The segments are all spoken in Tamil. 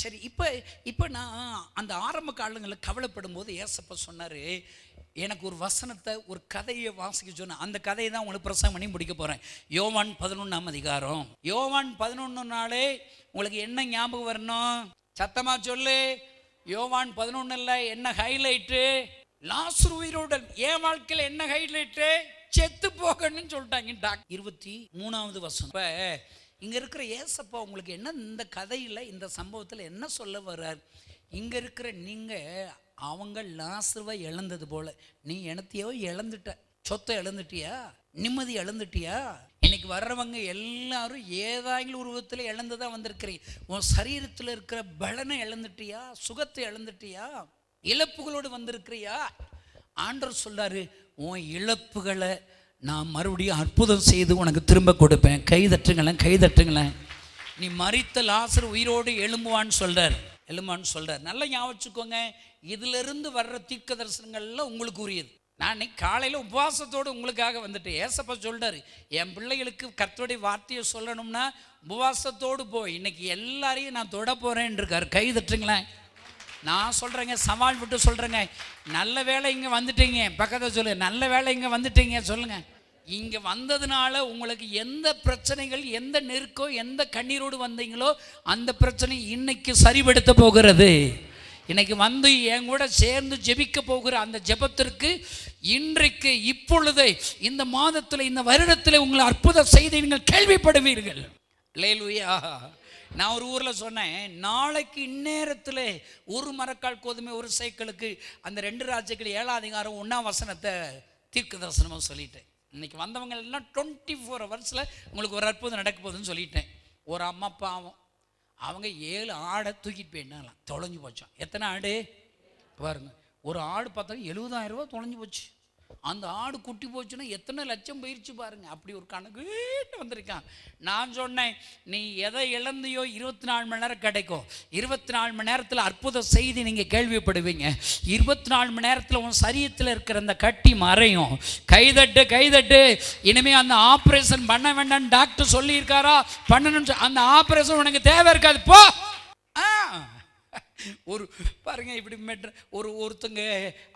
சரி, இப்போ நான் அந்த ஆரம்ப காலங்களில் கவலைப்படும் போது ஏசப்பா சொன்னார், எனக்கு ஒரு வசனத்தை, ஒரு கதையை வாசிக்க சொன்னேன். அந்த கதையை தான் உங்களுக்கு பிரசங்கம் பண்ணி முடிக்க போகிறேன். யோவான் 11ஆம் அதிகாரம். யோவான் 11நாலே உங்களுக்கு என்ன ஞாபகம் வரணும்? சத்தமாக சொல்லு. யோவான் 11ல் என்ன ஹைலைட்டு? லாசரு உயிரோடு. என் வாழ்க்கையில் என்ன ஹைலைட்டு? செத்து போகணும்னு சொல்லிட்டாங்க டாக்டர். 23வது வசனம். இப்போ இங்கே இருக்கிற ஏசப்பா உங்களுக்கு என்ன இந்த கதையில், இந்த சம்பவத்தில் என்ன சொல்ல வர்றார்? இங்கே இருக்கிற நீங்கள் அவங்க லாசருவை இழந்தது போல நீ எனத்தையோ இழந்துட்ட. சொத்தை இழந்துட்டியா? நிம்மதி இழந்துட்டியா? இன்னைக்கு வர்றவங்க எல்லாரும் ஏதாங்கிலும் உருவத்தில் இழந்து தான் வந்திருக்கிறீங்க. உன் சரீரத்தில் இருக்கிற பலனை இழந்துட்டியா? சுகத்தை இழந்துட்டியா? இழப்புகளோடு வந்திருக்கிறியா? ஆண்டவர் சொல்றாரு, உன் இழப்புகளை நான் மறுபடியும் அற்புதம் செய்து உனக்கு திரும்ப கொடுப்பேன். கைதட்டுங்களேன். நீ மரித்த லாசரு உயிரோடு எழும்புவான்னு சொல்றார். நல்லா ஞாபகம் வச்சுக்கோங்க. இதிலிருந்து வர்ற தீர்க்க தரிசனங்கள்லாம் உங்களுக்கு உரியது. நான் இன்னைக்கு காலையில் உபவாசத்தோடு உங்களுக்காக வந்துட்டேன். ஏசப்பா சொல்றாரு, என் பிள்ளைகளுக்கு கர்த்தருடைய வார்த்தையை சொல்லணும்னா உபவாசத்தோடு போய் இன்னைக்கு எல்லாரையும் நான் தொட போறேன் இருக்காரு. கைதட்டுங்களேன். நான் சொல்கிறேங்க, சவால் விட்டு சொல்கிறேங்க, நல்ல வேலை இங்கே வந்துட்டீங்க. பக்கத்தை சொல்லு, நல்ல வேலை இங்கே வந்துட்டீங்க சொல்லுங்கள். இங்கே வந்ததுனால உங்களுக்கு எந்த பிரச்சனைகள், எந்த நெருக்கம், எந்த கண்ணீரோடு வந்தீங்களோ அந்த பிரச்சனை இன்னைக்கு சரிபடுத்த போகிறது. இன்னைக்கு வந்து என் கூட சேர்ந்து ஜெபிக்க போகிற அந்த ஜெபத்திற்கு இன்றைக்கு, இப்பொழுது, இந்த மாதத்தில், இந்த வருடத்தில் உங்களை அற்புத செய்தி நீங்கள் கேள்விப்படுவீர்கள். அல்லேலூயா. நான் ஒரு ஊரில் சொன்னேன், நாளைக்கு இந்நேரத்தில் ஒரு மரக்கால் கோதுமை ஒரு சைக்கிளுக்கு அந்த 2 ராஜ்யங்கள் 7ஆம் அதிகாரம் 1ஆம் வசனத்தை தீர்க்க தரிசனமாக சொல்லிட்டேன். இன்னைக்கு வந்தவங்க எல்லாம் 24 ஹவர்ஸில் உங்களுக்கு ஒரு அற்புதம் நடக்க போகுதுன்னு சொல்லிட்டேன். ஒரு அம்மா பாவம், அவங்க 7 ஆடை தூக்கிட்டு போயிட்டாங்களாம், தொலைஞ்சு போச்சான். எத்தனை ஆடு பாருங்க. ஒரு ஆடு பார்த்தா 70,000 ரூபா தொலைஞ்சு போச்சு. அந்த ஆடு குட்டி போச்சுன்னா எத்தனை லட்சம் போயிடுச்சு பாருங்க. அப்படி ஒரு கணக்கு வந்திருக்கான். நான் சொன்னேன், நீ எதை இழந்தையோ 24 மணி நேரம் கிடைக்கும். 24 மணி நேரத்தில் அற்புத செய்தி நீங்கள் கேள்விப்படுவீங்க. 24 மணி நேரத்தில் உன் சரீரத்தில் இருக்கிற அந்த கட்டி மறையும். கைதட்டு. இனிமேல் அந்த ஆப்ரேஷன் பண்ண வேண்டாம்னு டாக்டர் சொல்லியிருக்காரா? பண்ணணும்னு. அந்த ஆப்ரேஷன் உனக்கு தேவை இருக்காது, போ. ஒரு பாருங்க, இப்படி ஒருத்தங்க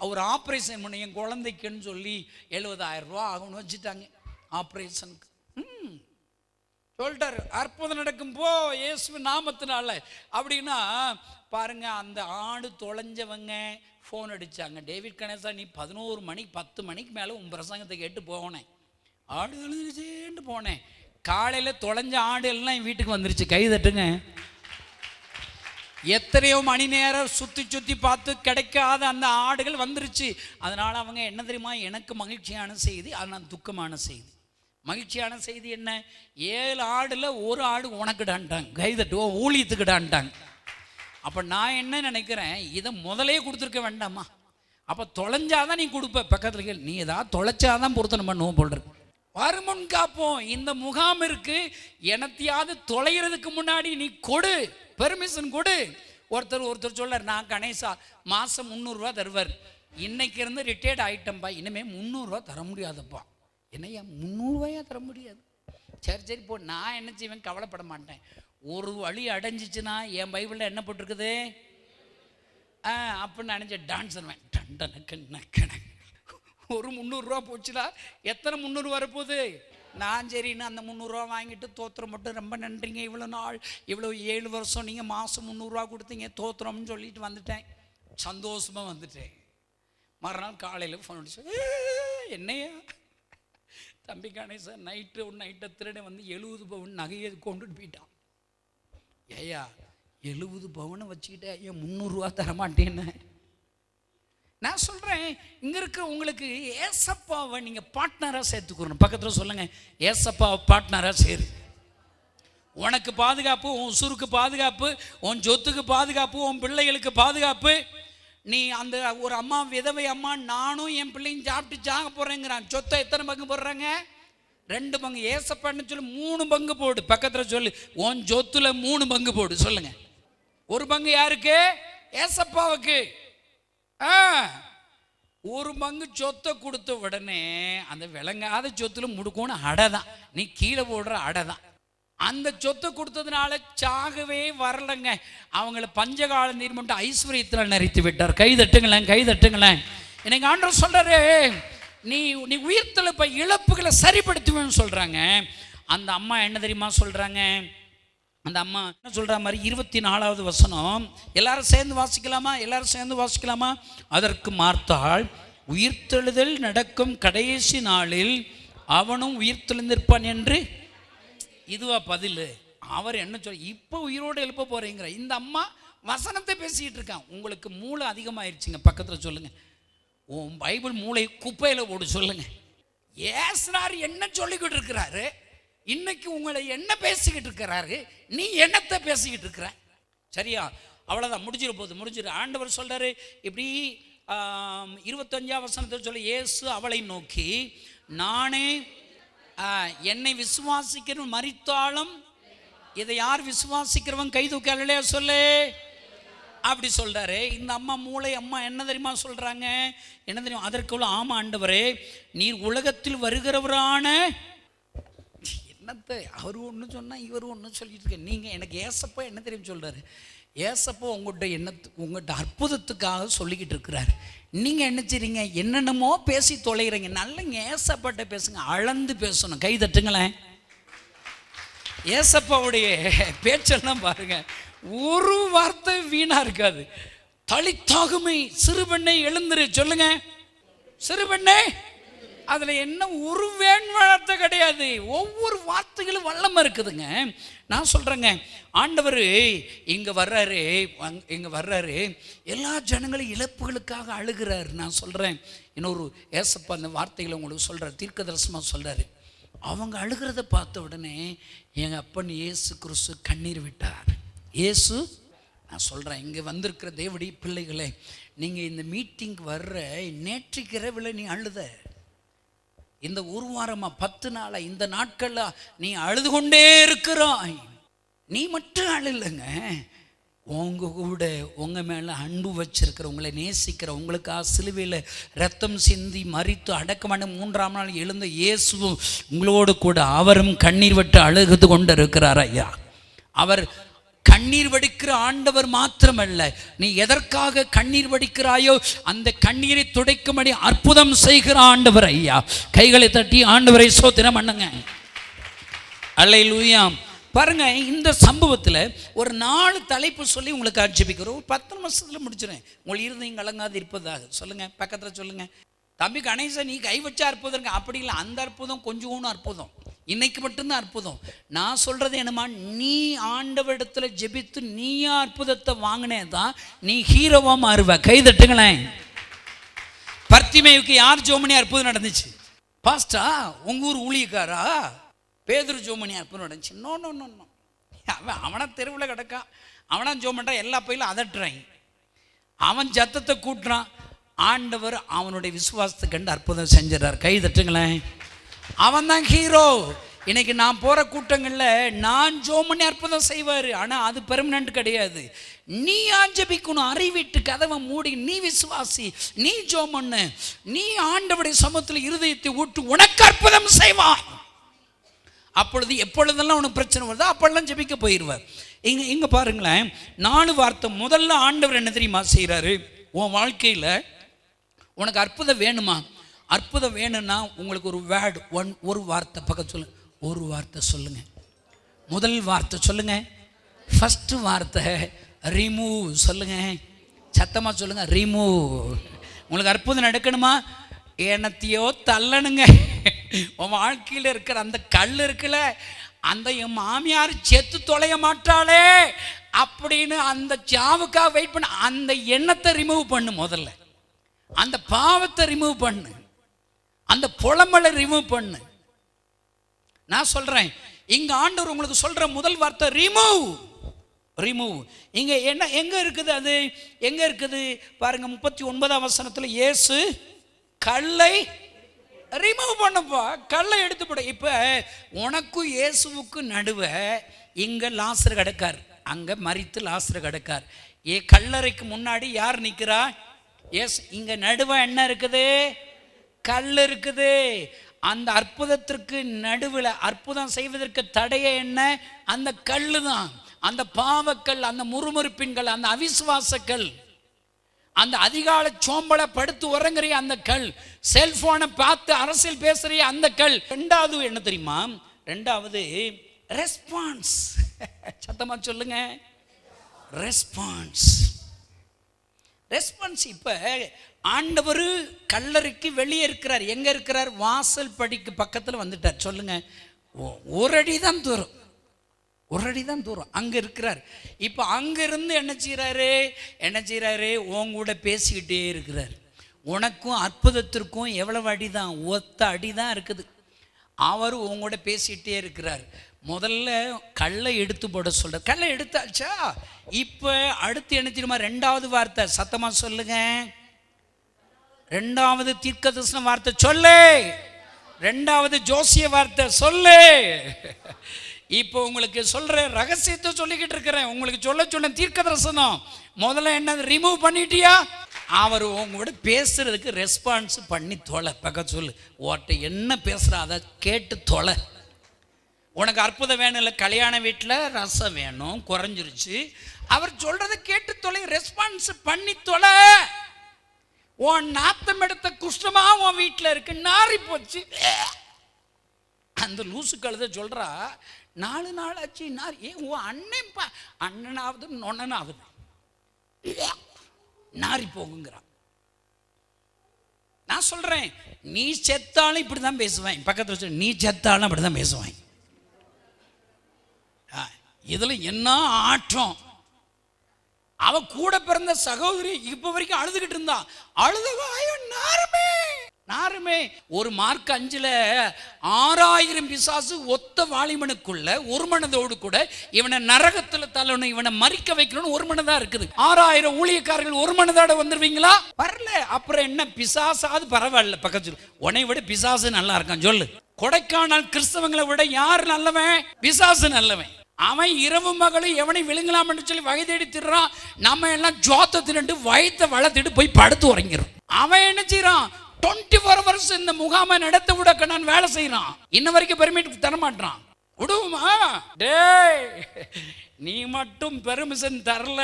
ஒரு ஆப்ரேஷன் பண்ணி என் குழந்தைக்குன்னு சொல்லி 70,000 ரூபா ஆகும்னு வச்சுட்டாங்க ஆப்ரேஷனுக்கு. சொல்லிட்டாரு, அற்புதம் நடக்கும் போ இயேசு நாமத்தினால அப்படின்னா. பாருங்க, அந்த ஆடு தொலைஞ்சவங்க ஃபோன் அடித்தாங்க, டேவிட் கணேசா நீ 11 மணிக்கு 10 மணிக்கு மேலே உன் பிரசங்கத்தை கேட்டு போனேன். ஆடு தொலைஞ்சிருச்சேன்ட்டு போனேன். காலையில் தொலைஞ்ச ஆடு எல்லாம் என் வீட்டுக்கு வந்துருச்சு. கைதட்டுங்க. எத்தனையோ மணி நேரம் சுற்றி பார்த்து கிடைக்காத அந்த ஆடுகள் வந்துருச்சு. அதனால் அவங்க என்ன தெரியுமா, எனக்கு மகிழ்ச்சியான செய்தி, ஆனால் துக்கமான செய்தி. மகிழ்ச்சியான செய்தி என்ன? 7 ஆடில் ஒரு ஆடு உனக்குடான்ட்டாங்க. கைதட்டு, ஊழியத்துக்குடான்ட்டாங்க. அப்போ நான் என்ன நினைக்கிறேன், இதை முதலே கொடுத்துருக்க வேண்டாமா? அப்போ தொலைஞ்சாதான் நீ கொடுப்ப. பக்கத்தில் கேள், நீ ஏதாவது தொலைச்சாதான் பொருத்தனை பண்ணுவோம் போல் இருக்கு. வருமுன் காப்போம். இந்த முகாம் இருக்கு, எனத்தையாவது தொலைகிறதுக்கு முன்னாடி நீ கொடு, பெர்மிஷன் கொடு. ஒருத்தர் சொல்லார், நான் கணேசா மாதம் 300 ரூபா தருவார். இன்னைக்கு இருந்து ரிட்டையர்ட் ஆகிட்டம்பா, இனிமேல் 300 ரூபா தர முடியாதப்பா. என்னையா 300 ரூபாயா தர முடியாது? சரி போ. நான் என்ன செய்வேன், கவலைப்பட மாட்டேன். ஒரு வழி அடைஞ்சிச்சுன்னா என் பைபிளில் என்ன போட்டிருக்குது அப்படின்னு நினைச்சேன், டான்ஸ் பண்ணுவேன். டண்டனக்கு ஒரு 300 ரூபா போச்சுடா, எத்தனை 300 வரப்போகுது? நான் சரின்னு அந்த 300 ரூபா வாங்கிட்டு தோத்திரம் மட்டும், ரொம்ப நன்றிங்க, இவ்வளோ நாள், இவ்வளோ 7 வருஷம் நீங்கள் மாதம் 300 ரூபா கொடுத்தீங்க, தோத்திரம்னு சொல்லிட்டு வந்துட்டேன். சந்தோஷமாக வந்துட்டேன். மறுநாள் காலையில் ஃபோன் அடிச்சு, என்னையா தம்பி கணேசன் நைட்டை திருட வந்து 70 பவுன் நகையை கொண்டுட்டு போயிட்டான். ஏயா 70 பவுனை வச்சுக்கிட்டே ஏன் 300 ரூபா தரமாட்டேன்னு நான் சொல்கிறேன். இங்கே இருக்கிற உங்களுக்கு ஏசப்பாவை நீங்கள் பார்ட்னராக சேர்த்துக்கணும். பக்கத்தில் சொல்லுங்கள், ஏசப்பாவை பார்ட்னராக சேரு. உனக்கு பாதுகாப்பு, உன் உசுருக்கு பாதுகாப்பு, உன் சொத்துக்கு பாதுகாப்பு, உன் பிள்ளைகளுக்கு பாதுகாப்பு. நீ அந்த ஒரு அம்மா, விதவை அம்மா, நானும் என் பிள்ளையும் சாப்பிட்டு சாக போகிறேங்கிறான். சொத்தை எத்தனை பங்கு போடுறாங்க? 2 பங்கு. ஏசப்பான்னு சொல்லி 3 பங்கு போடு. பக்கத்தில் சொல்லு, உன் சொத்துல 3 பங்கு போடு. சொல்லுங்க, 1 பங்கு யாருக்கு? ஏசப்பாவுக்கு. 1 பங்கு சொத்தை கொடுத்த உடனே அந்த விளங்காத சொத்துல முடுக்கோன்னு அடை தான், நீ கீழே போடுற அடை தான். அந்த சொத்தை கொடுத்ததுனால சாகவே வரலைங்க. அவங்கள பஞ்சகால நீர் மட்டும் ஐஸ்வர்யத்தில் நிறைத்து விட்டார். கை தட்டுங்களேன், கை தட்டுங்களேன். எனக்கு ஆண்டவர் சொல்றாரு, நீ நீ உயிர்த்தெழுப்ப இழப்புகளை சரிப்படுத்துவேன்னு சொல்றாங்க. அந்த அம்மா என்ன தெரியுமா சொல்றாங்க? அந்த அம்மா என்ன சொல்ற மாதிரி 24வது வசனம் எல்லாரும் சேர்ந்து வாசிக்கலாமா? எல்லாரும் சேர்ந்து வாசிக்கலாமா? அதற்கு மார்த்தாள், உயிர்த்தெழுதல் நடக்கும் கடைசி நாளில் அவனும் உயிர்த்தெழுந்திருப்பான் என்று. இதுவா பதில்? அவர் என்ன சொல்ல, இப்போ உயிரோடு எழுப்ப போறீங்கிற. இந்த அம்மா வசனத்தை பேசிக்கிட்டு இருக்கான். உங்களுக்கு மூளை அதிகமாயிருச்சுங்க. பக்கத்தில் சொல்லுங்க, உன் பைபிள் மூளை குப்பையில் போடு சொல்லுங்க. ஏசுனார் என்ன சொல்லிக்கிட்டு இருக்கிறாரு, இன்னைக்கு உங்களை என்ன பேசிக்கிட்டு இருக்கிறாரு, நீ என்னத்தை பேசிக்கிட்டு இருக்கிற? சரியா? அவ்வளோதான், முடிஞ்சிட போகுது, முடிஞ்சிடு. ஆண்டவர் சொல்றாரு இப்படி 25ஆம் வசனத்தை சொல்லி, இயேசு அவளை நோக்கி, நானே என்னை விசுவாசிக்கிறவன் மரித்தாலும் இதை யார் விசுவாசிக்கிறவன் கை தூக்கலையா சொல்லு அப்படி சொல்றாரு. இந்த அம்மா மூளை அம்மா என்ன தெரியுமா சொல்றாங்க? என்ன தெரியும்? அதற்குள்ள, ஆமா ஆண்டவரே, நீர் உலகத்தில் வருகிறவரான. என்னத்தை அவர் ஒன்று சொன்னா இவர் ஒன்று சொல்லிட்டு இருக்க. நீங்க எனக்கு ஏசப்பா என்ன தெரியும் சொல்றாரு? ஏசப்போ உங்கள்கிட்ட அற்புதத்துக்காக சொல்லிக்கிட்டு இருக்கிறாரு. நீங்கள் என்ன செய்றீங்க? என்னென்னமோ பேசி தொலைகிறீங்க. நல்லங்க, ஏசப்பாட்ட பேசுங்க, அளந்து பேசணும். கை தட்டுங்களேன். ஏசப்பாவுடைய பேச்செல்லாம் பாருங்க, ஒரு வார்த்தை வீணா இருக்காது. தளித்தாகுமை, சிறுபெண்ணை எழுந்துரு சொல்லுங்க. சிறுபெண்ணை, அதுல என்ன ஒரு வேண்வார்த்தை கிடையாது. ஒவ்வொரு வார்த்தைகளும் வல்லமை இருக்குதுங்க. நான் சொல்றேங்க, ஆண்டவர் இங்க வர்றாரு, எல்லா ஜனங்களும் இழப்புகளுக்காக அழுகிறாரு. நான் சொல்றேன், இன்னொரு ஏசப்பா அந்த வார்த்தைகளை உங்களுக்கு சொல்றாரு, தீர்க்கதரிசனமா சொல்றாரு. அவங்க அழுகிறத பார்த்த உடனே எங்க அப்பன் இயேசு கிறிஸ்து கண்ணீர் விட்டார். இயேசு, நான் சொல்றேன், இங்க வந்திருக்கிற தேவடி பிள்ளைகளே, நீங்க இந்த மீட்டிங் வர்ற நேற்றைக்கு இரவில் நீ அழுத, இந்த ஒரு வாரமா 10 நாளா இந்த நாட்கள்ல நீ அழுது கொண்டே இருக்கிறாய். நீ மட்டும் அழலைங்க, உங்க கூட உங்க மேல அன்பு வச்சிருக்கிற, உங்களை நேசிக்கிற, உங்களுக்காக சிலுவையில் ரத்தம் சிந்தி மரித்து அடக்கமான 3ஆம் நாள் எழுந்த இயேசுவும் உங்களோடு கூட அவரும் கண்ணீர் விட்டு அழுது கொண்டு இருக்கிறார். ஐயா, அவர் கண்ணீர் வடிக்கிற ஆண்டவர் மாத்திரமல்ல, நீ எதற்காக கண்ணீர் வடிக்கிறாயோ அந்த கண்ணீரை துடைக்கும்படி அற்புதம் செய்கிற ஆண்டவர். ஐயா, கைகளை தட்டி ஆண்டவரை ஸ்தோத்திரம் பண்ணுங்க. அல்லேலூயா. பாருங்க, இந்த சம்பவத்தில் ஒரு 4 தலைப்பு சொல்லி உங்களுக்கு ஆட்சேபிக்கிறோம். 10 நிமிஷத்தில் முடிச்சிடறேன். உங்கள் இருதயம் கலங்காது இருப்பதாக சொல்லுங்க. பக்கத்தில் சொல்லுங்க, தம்பி கணேசன், நீ கை வச்சா அற்புதம். அப்படி இல்லை, அந்த அற்புதம் கொஞ்சம் அற்புதம், இன்னைக்கு மட்டும்தான் அற்புதம். நான் சொல்றது என்னமா, நீ ஆண்டவரிடத்துல ஜெபித்து நீயா அற்புதத்தை வாங்கினேதான் நீ ஹீரோவா மாறுவ. கை தட்டுங்களேன். பர்த்திமேயுக்கு யார் ஜோமனி அற்புதம் நடந்துச்சு? பாஸ்டா, உங்க ஊர் ஊழியக்காரா பேதுரு ஜோமனி அற்புதம் நடந்துச்சு? No no no no. அவனா தெருவில் கிடக்கா, அவனா ஜோமன்டா, எல்லா பயிலும் அதட்டுறான், அவன் ஜத்தத்தை கூட்டுறான். ஆண்டவர் அவனுடைய விசுவாசத்தை கண்டு அற்புதம் செஞ்சிடறார். கை தட்டுங்களேன். அவன் தான் ஹீரோ. இன்னைக்கு நான் போற கூட்டங்களில் நான் ஜோம் பண்ணி அற்புதம் செய்வார், ஆனால் அது பெர்மனன்ட் கிடையாது. நீ ஆஞ்சபிக்கணும், அறிவிட்டு கதவை மூடி நீ விசுவாசி, நீ ஜோம் பண்ணு, நீ ஆண்டவருடைய சமூகத்தில் இருதயத்தை ஊட்டு, உனக்கு அற்புதம் செய்வார். அப்பொழுது எப்பொழுதெல்லாம் உனக்கு பிரச்சனை வருதோ அப்பெல்லாம் ஜெபிக்க போயிடுவார். இங்க பாருங்களேன், 4 வார்த்தை. முதல்ல ஆண்டவர் என்ன தெரியுமா செய்கிறாரு? உன் வாழ்க்கையில் உனக்கு அற்புதம் வேணுமா? அற்புதம் வேணும்னா உங்களுக்கு ஒரு வேர்டு, ஒரு வார்த்தை பக்கம் சொல்லுங்க. ஒரு வார்த்தை சொல்லுங்க. முதல் வார்த்தை சொல்லுங்க. ஃபர்ஸ்ட் வார்த்தை ரிமூவ் சொல்லுங்க. சத்தமா சொல்லுங்க, ரிமூவ். உங்களுக்கு அற்புதம் நடக்கணுமா? என்னத்தையோ தள்ளணுங்க. உன் வாழ்க்கையில் இருக்கிற அந்த கல் இருக்குல்ல, அந்த என் மாமியார் செத்து தொலைய மாட்டாளே அப்படின்னு அந்த சாவுக்காக வெயிட் பண்ண அந்த எண்ணத்தை ரிமூவ் பண்ணு. முதல்ல அந்த பாவத்தை ரிமூவ் பண்ணு, அந்த புலம்பலை ரிமூவ் பண்ணு. நான் சொல்றேன், இங்க ஆண்டவர் உங்களுக்கு சொல்ற முதல் வார்த்தை ரிமூவ். ரிமூவ் இங்க என்ன எங்க இருக்குது? அது எங்க இருக்குது பாருங்க. 39ஆம் வசனத்துல இயேசு கல்லை ரிமூவ் பண்ணப்பா, கல்லை எடுத்து போட. இப்ப உனக்கும் இயேசுவுக்கும் நடுவே இங்க லாசர் கிடக்கார், அங்க மரித்து லாசர் கிடக்கார். கல்லறைக்கு முன்னாடி யார் நிக்கிறா? எஸ். இங்க நடுவே என்ன இருக்குது? கல் இருக்குது. அந்த அற்புதத்திற்கு நடுவில் அற்புதம் செய்வதற்கு தடையே என்ன? அந்த கல்லு தான், அந்த பாவக்கல், அந்த முறுமுறுப்பின்கள், அந்த அவிசுவாசக்கல், அந்த அதிகாலை சோம்பலை படுத்து உறங்குறிய அந்த கல், செல்போனை பார்த்து அரசியல் பேசுறிய அந்த கல். ரெண்டாவது என்ன தெரியுமா? ரெண்டாவது ரெஸ்பான்ஸ். சத்தமா சொல்லுங்க, ரெஸ்பான்ஸ். ரெஸ்பான்ஸ். இப்ப ஆண்டவர் கல்லறைக்கு வெளியே இருக்கிறார். எங்க இருக்கிறார்? வாசல் படிக்கு பக்கத்தில் வந்துட்டார். சொல்லுங்க, ஒரு அடி தான் தூரம், ஒரு அடி தான் தூரம் அங்க இருக்கிறார். இப்ப அங்க இருந்து என்ன செய்யறாரு? உன் கூட பேசிக்கிட்டே இருக்கிறார். உனக்கும் அற்புதத்திற்கும் எவ்வளவு அடி தான்? ஒத்த அடி தான் இருக்குது. அவர் உன் கூட பேசிக்கிட்டே இருக்கிறார். முதல்ல கல்லை எடுத்து போட சொல்ற. கல்லை எடுத்தாச்சா? இப்ப அடுத்து என்ன தெரியுமா? ரெண்டாவது வார்த்தை, சத்தமா சொல்லுங்க, ரெண்டாவது தீர்க்கதரிசன வார்த்தை சொல்லு, ரெண்டாவது ஜோசிய வார்த்தை சொல்லு. இப்போ உங்களுக்கு சொல்ற ரகசியத்தை சொல்லிக்கிட்டு இருக்கிறேன். உங்களுக்கு சொல்ல தீர்க்கதரிசனம் முதல்ல என்ன ரிமூவ் பண்ணிட்டியா? அவர் உங்களோட பேசுறதுக்கு ரெஸ்பான்ஸ் பண்ணி தொலை. பக்கம் சொல்லு, ஓட்ட என்ன பேசுற அதை கேட்டு தொலை. உனக்கு அற்புதம் வேணும் இல்லை, கல்யாண வீட்டில் ரசம் வேணும், குறைஞ்சிருச்சு, அவர் சொல்றதை கேட்டு தொலை, ரெஸ்பான்ஸ் பண்ணி தொலை. உன் நாத்தம் எடுத்த குஷ்டமா உன் வீட்டில் இருக்கு, நாரி போச்சு. அந்த லூசு கழுத சொல்றா, 4 நாள் ஆச்சு நாரி. உன் அண்ணனாவது நொண்ணனாவது நாரி போகுங்கிறான். நான் சொல்றேன், நீ செத்தாலும் இப்படிதான் பேசுவேன். பக்கத்தில் வச்சு, நீ செத்தாலும் அப்படிதான் பேசுவேன். இதுல என்ன ஆற்றம்? அவ கூட பிறந்த சகோதரி இப்ப வரைக்கும் அழுதுகிட்டு இருந்தா. நாருமே. ஒரு மார்க் 5ல் 6000 பிசாசு ஒத்த வாலிபனுக்குள்ள ஒரு மனதோடு கூட இவனை நரகத்துல தள்ளணும், இவனை மறிக்க வைக்கணும்னு ஒரு மனதா இருக்குது. 6000 ஊழியக்காரர்கள் ஒரு மனதோட வந்துருவீங்களா? வரல. அப்புறம் என்ன? பிசாசாவது பரவாயில்ல, பக்கத்து உன்னை விட பிசாசு நல்லா இருக்கான் சொல்லு. கொடைக்கானல் கிறிஸ்தவங்களை விட யார் நல்லவன்? பிசாசு நல்லவன். அவன் இரவு மகளும் எவனை விழுங்கலாம் என்று சொல்லி வகை தேடி திடுறான். நம்ம எல்லாம் ஜோத்த திரண்டு வயத்தை வளர்த்துட்டு போய் படுத்து உறங்கிறோம். அவன் என்ன செய்யறான்? 24 வருஷம் இந்த முகாமை நடத்த விட நான் வேலை செய்யறான். இன்ன வரைக்கும் பெர்மிட் தர மாட்டான். விடுவோமா? டேய், நீ மட்டும் பெர்மிஷன் தரல,